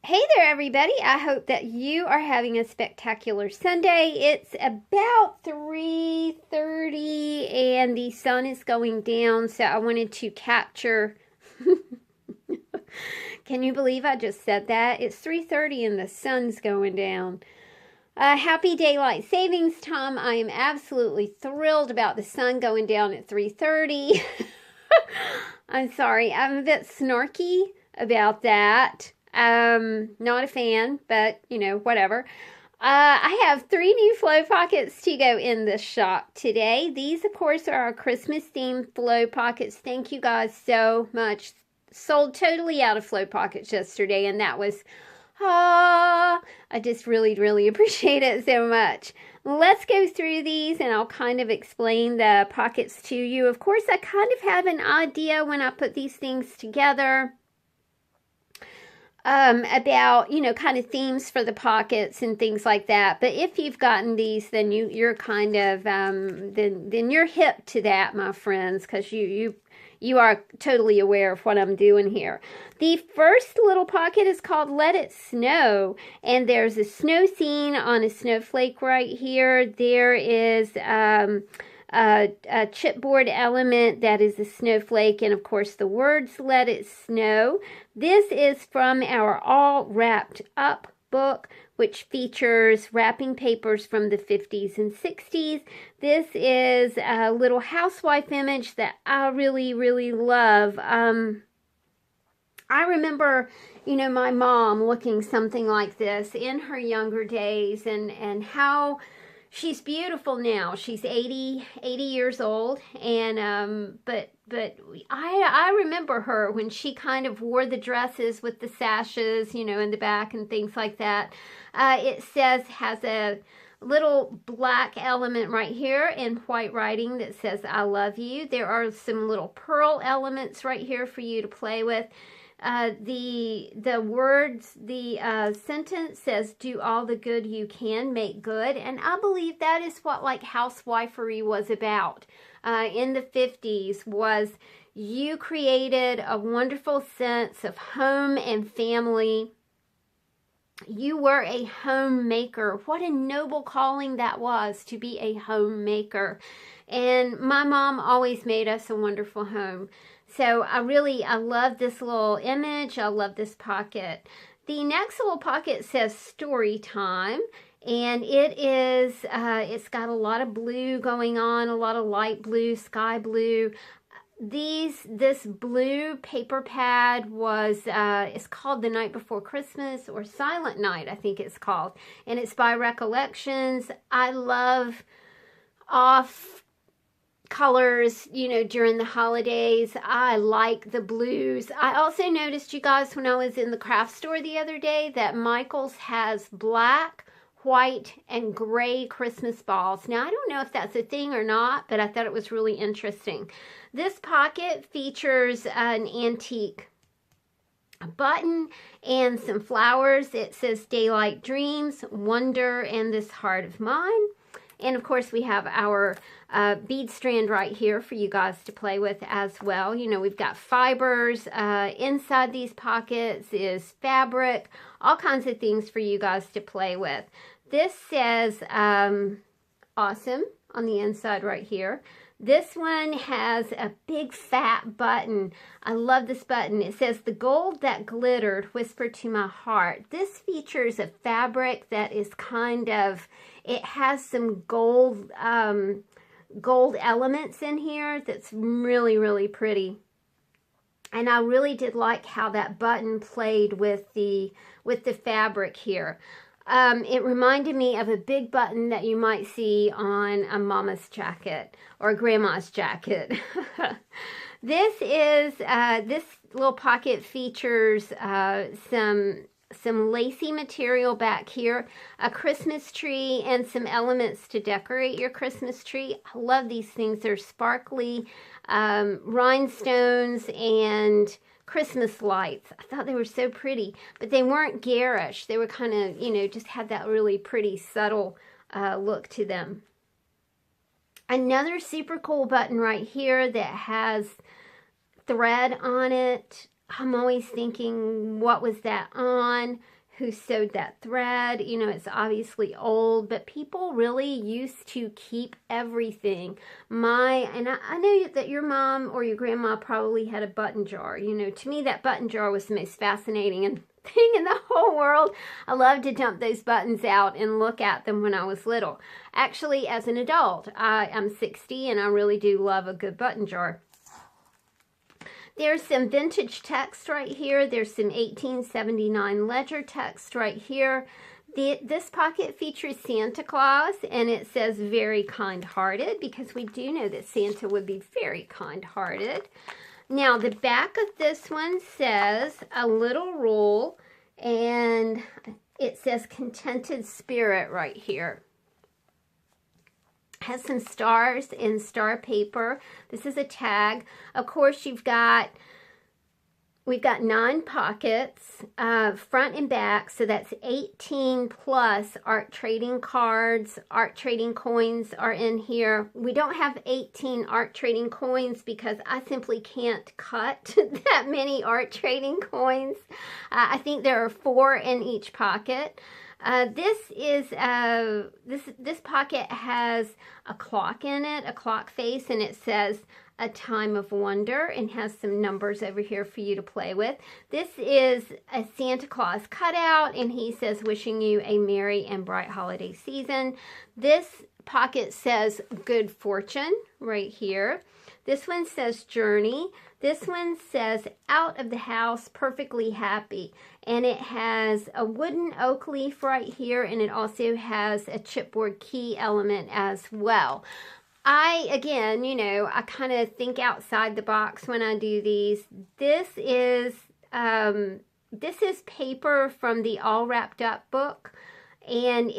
Hey there, everybody. I hope that you are having a spectacular Sunday. It's about 3:30 and the sun is going down, so I wanted to capture. Can you believe I just said that? It's 3:30 and the sun's going down. Happy daylight savings time. I am absolutely thrilled about the sun going down at 3:30. I'm sorry, I'm a bit snarky about that. Not a fan, but whatever. I have 3 new flow pockets to go in the shop today. These, of course, are our Christmas themed flow pockets. Thank you guys so much. Sold totally out of flow pockets yesterday, and that was, I just really appreciate it so much. Let's go through these and I'll kind of explain the pockets to you. Of course, I kind of have an idea when I put these things together. About, kind of themes for the pockets and things like that. But if you've gotten these, then you're kind of, then you're hip to that, my friends, because you are totally aware of what I'm doing here. The first little pocket is called Let It Snow, and there's a snow scene on a snowflake right here. There is, a chipboard element that is a snowflake, and of course the words Let It Snow. This is from our All Wrapped Up book, which features wrapping papers from the 50s and 60s. This is a little housewife image that I really love. I remember, my mom looking something like this in her younger days, and how she's beautiful now. She's 80 years old, and but I remember her when she kind of wore the dresses with the sashes, in the back and things like that. It has a little black element right here in white writing that says I love you. There are some little pearl elements right here for you to play with. The words, the sentence says, do all the good you can, make good. And I believe that is what like housewifery was about in the 50s, was you created a wonderful sense of home and family. You were a homemaker. What a noble calling that was, to be a homemaker. And my mom always made us a wonderful home. So I love this little image. I love this pocket. The next little pocket says Story Time, and it's got a lot of blue going on, a lot of light blue, sky blue. This blue paper pad was, it's called The Night Before Christmas, or Silent Night, I think it's called. And it's by Recollections. I love off colors, during the holidays. I like the blues. I also noticed, you guys, when I was in the craft store the other day, that Michael's has black, white, and gray Christmas balls. Now, I don't know if that's a thing or not, but I thought it was really interesting. This pocket features an antique button and some flowers. It says Daylight Dreams, Wonder, and This Heart of Mine. And of course, we have our bead strand right here for you guys to play with as well. We've got fibers. Inside these pockets is fabric, all kinds of things for you guys to play with. This says awesome on the inside right here. This one has a big fat button. I love this button. It says, the gold that glittered whispered to my heart. This features a fabric that is kind of, it has some gold elements in here that's really pretty. And I really did like how that button played with the fabric here. It reminded me of a big button that you might see on a mama's jacket or a grandma's jacket. This little pocket features some lacy material back here, a Christmas tree, and some elements to decorate your Christmas tree. I love these things. They're sparkly rhinestones and Christmas lights. I thought they were so pretty, but they weren't garish. They were kind of, just had that really pretty subtle look to them. Another super cool button right here that has thread on it. I'm always thinking, what was that on? who sewed that thread. You know, it's obviously old, but people really used to keep everything. And I know that your mom or your grandma probably had a button jar. You know, to me, that button jar was the most fascinating thing in the whole world. I loved to dump those buttons out and look at them when I was little. Actually, as an adult, I'm 60 and I really do love a good button jar. There's some vintage text right here. There's some 1879 ledger text right here. This pocket features Santa Claus, and it says very kind-hearted, because we do know that Santa would be very kind-hearted. Now, the back of this one says a little rule, and it says contented spirit right here. Has some stars in star paper. This is a tag. Of course, we've got 9 pockets, front and back, so that's 18 plus art trading cards. Art trading coins are in here. We don't have 18 art trading coins because I simply can't cut that many art trading coins. I think there are 4 in each pocket. This pocket has a clock in it, a clock face, and it says a time of wonder, and has some numbers over here for you to play with. This is a Santa Claus cutout, and he says wishing you a merry and bright holiday season. This pocket says good fortune right here. This one says journey. This one says out of the house perfectly happy, and it has a wooden oak leaf right here, and it also has a chipboard key element as well. Again, you know, I kind of think outside the box when I do these. This is paper from the All Wrapped Up book, and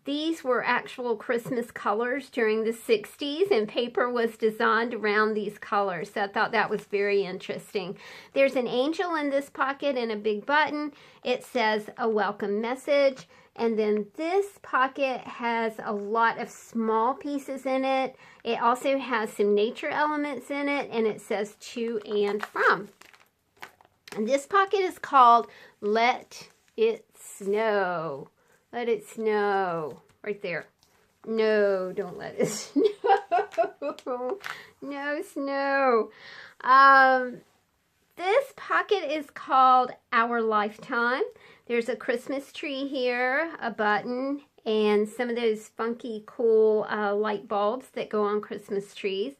these were actual Christmas colors during the 60s, and paper was designed around these colors, so I thought that was very interesting. There's an angel in this pocket and a big button. It says a welcome message. And then this pocket has a lot of small pieces in it. It also has some nature elements in it, and it says to and from. And this pocket is called Let It Snow. Let it snow. Right there. No, don't let it snow. No snow. This pocket is called Our Lifetime. There's a Christmas tree here, a button, and some of those funky, cool light bulbs that go on Christmas trees.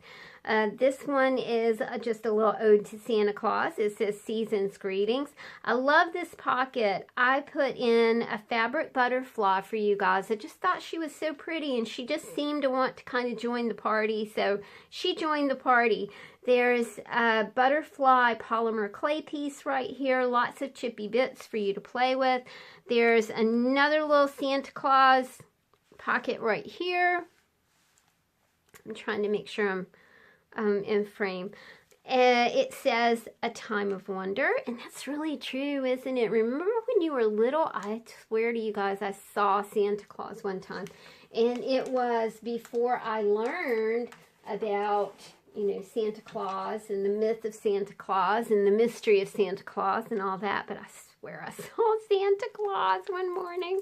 This one is just a little ode to Santa Claus. It says Season's Greetings. I love this pocket. I put in a fabric butterfly for you guys. I just thought she was so pretty, and she just seemed to want to kind of join the party, so she joined the party. There's a butterfly polymer clay piece right here. Lots of chippy bits for you to play with. There's another little Santa Claus pocket right here. I'm trying to make sure I'm in frame. It says a time of wonder, and that's really true, isn't it? Remember when you were little? I swear to you guys, I saw Santa Claus one time, and it was before I learned about, you know, Santa Claus and the myth of Santa Claus and the mystery of Santa Claus and all that, but I swear I saw Santa Claus one morning.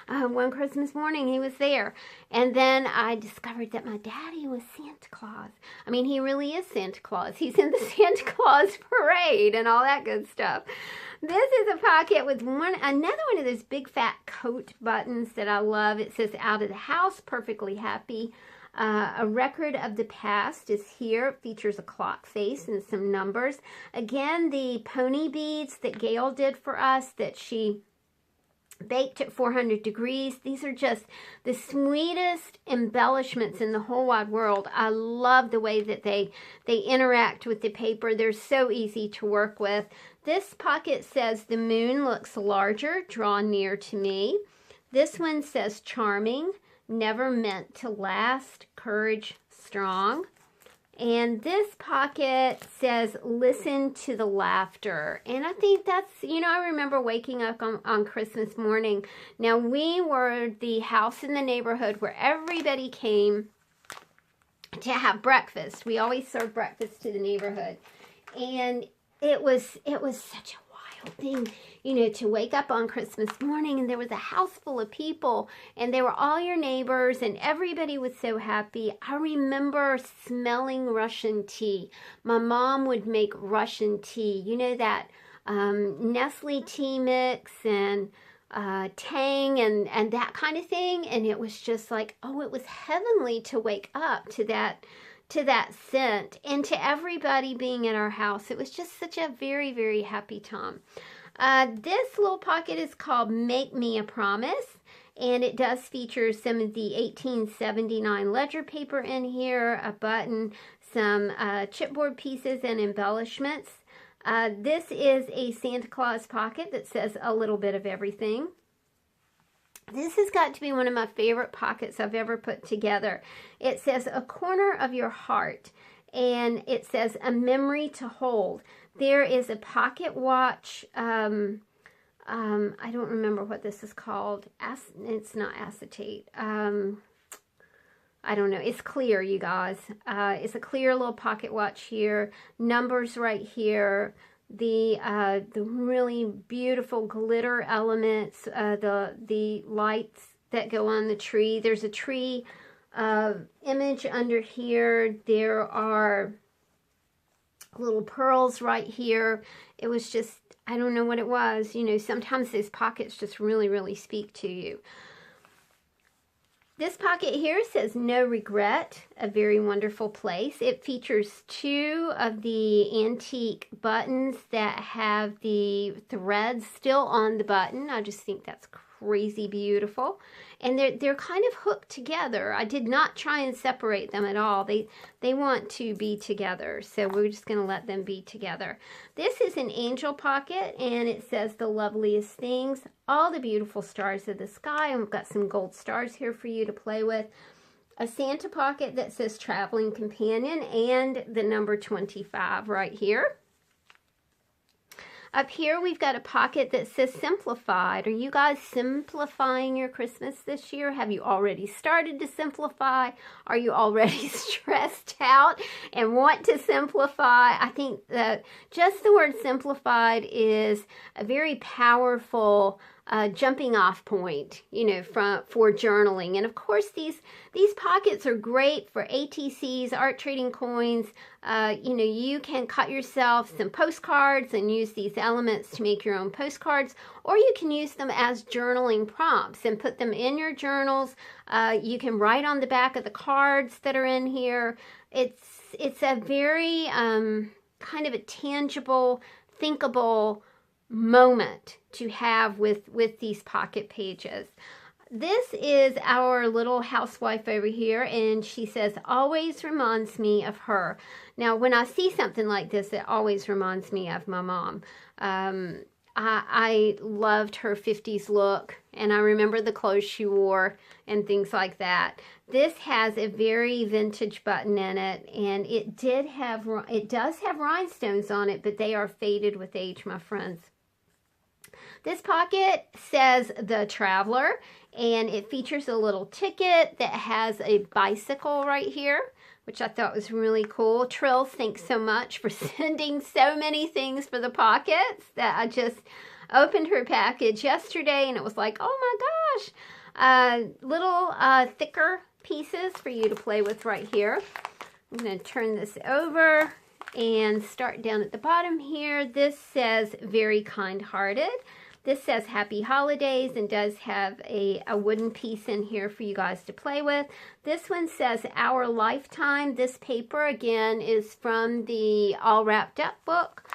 One Christmas morning, he was there. And then I discovered that my daddy was Santa Claus. I mean, he really is Santa Claus. He's in the Santa Claus parade and all that good stuff. This is a pocket with another one of those big fat coat buttons that I love. It says out of the house, perfectly happy. A record of the past is here. It features a clock face and some numbers. Again, the pony beads that Gail did for us that she baked at 400 degrees. These are just the sweetest embellishments in the whole wide world. I love the way that they interact with the paper. They're so easy to work with. This pocket says the moon looks larger, draw near to me. This one says charming, never meant to last, courage strong. And this pocket says listen to the laughter. And I think that's, you know, I remember waking up on Christmas morning. Now, we were the house in the neighborhood where everybody came to have breakfast. We always served breakfast to the neighborhood. And it was such a thing, you know, to wake up on Christmas morning and there was a house full of people and they were all your neighbors and everybody was so happy. I remember smelling Russian tea. My mom would make Russian tea, you know, that Nestle tea mix and Tang and that kind of thing. And it was just like, oh, it was heavenly to wake up to that scent, and to everybody being at our house. It was just such a very, very happy time. This little pocket is called Make Me a Promise, and it does feature some of the 1879 ledger paper in here, a button, some chipboard pieces and embellishments. This is a Santa Claus pocket that says a little bit of everything. This has got to be one of my favorite pockets I've ever put together. It says a corner of your heart, and it says a memory to hold. There is a pocket watch. I don't remember what this is called. It's not acetate. I don't know. It's clear, you guys. It's a clear little pocket watch here. Numbers right here. The really beautiful glitter elements, the lights that go on the tree. There's a tree image under here. There are little pearls right here. It was just, I don't know what it was. You know, sometimes these pockets just really, really speak to you. This pocket here says No Regret, a very wonderful place. It features 2 of the antique buttons that have the threads still on the button. I just think that's crazy beautiful. And they're kind of hooked together. I did not try and separate them at all. They want to be together, so we're just going to let them be together. This is an angel pocket, and it says The Loveliest Things, all the beautiful stars of the sky, and we've got some gold stars here for you to play with. A Santa pocket that says Traveling Companion, and the number 25 right here. Up here, we've got a pocket that says Simplified. Are you guys simplifying your Christmas this year? Have you already started to simplify? Are you already stressed out and want to simplify? I think that just the word simplified is a very powerful jumping off point, you know, for journaling. And of course, these pockets are great for ATCs, art trading coins. You know, you can cut yourself some postcards and use these elements to make your own postcards, or you can use them as journaling prompts and put them in your journals. You can write on the back of the cards that are in here. It's a very kind of a tangible, thinkable moment to have with these pocket pages. This is our little housewife over here, and she says, always reminds me of her. Now, when I see something like this, it always reminds me of my mom. I loved her 50s look, and I remember the clothes she wore and things like that. This has a very vintage button in it, and it does have rhinestones on it, but they are faded with age, my friends. This pocket says The Traveler, and it features a little ticket that has a bicycle right here, which I thought was really cool. Trill, thanks so much for sending so many things for the pockets that I just opened her package yesterday, and it was like, oh my gosh. Little thicker pieces for you to play with right here. I'm going to turn this over and start down at the bottom here. This says Very Kind-Hearted. This says Happy Holidays and does have a wooden piece in here for you guys to play with. This one says Our Lifetime. This paper, again, is from the All Wrapped Up book,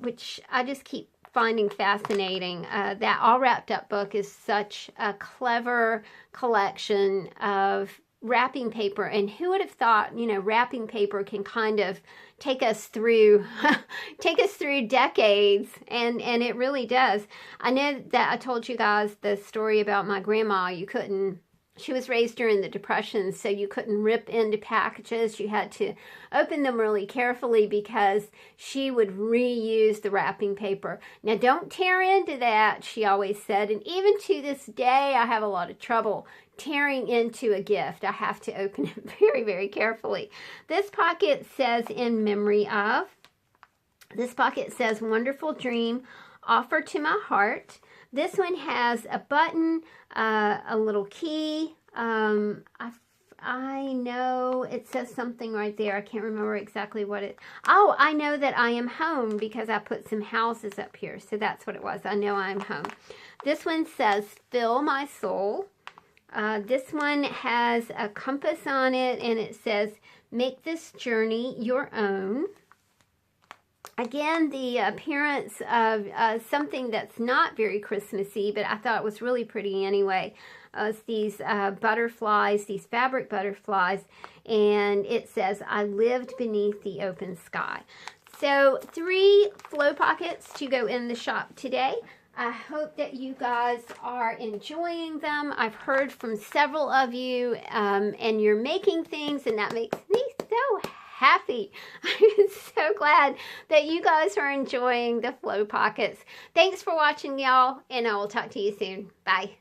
which I just keep finding fascinating. That All Wrapped Up book is such a clever collection of wrapping paper, and who would have thought, you know, wrapping paper can kind of take us through decades, and it really does. I know that I told you guys the story about my grandma. She was raised during the Depression, so you couldn't rip into packages. You had to open them really carefully because she would reuse the wrapping paper. Now, don't tear into that, she always said, and even to this day, I have a lot of trouble tearing into a gift. I have to open it very, very carefully. This pocket says In Memory Of. This pocket says Wonderful Dream, Offer to My Heart. This one has a button, a little key. I know it says something right there. I can't remember exactly what it... Oh, I know that I am home because I put some houses up here. So that's what it was. I know I am home. This one says, Fill My Soul. This one has a compass on it, and it says, Make this journey your own. Again, the appearance of something that's not very Christmassy, but I thought it was really pretty anyway. It's these butterflies, these fabric butterflies, and it says, I lived beneath the open sky. So 3 flow pockets to go in the shop today. I hope that you guys are enjoying them. I've heard from several of you, and you're making things, and that makes me so happy. I'm so glad that you guys are enjoying the flow pockets. Thanks for watching, y'all, and I will talk to you soon. Bye.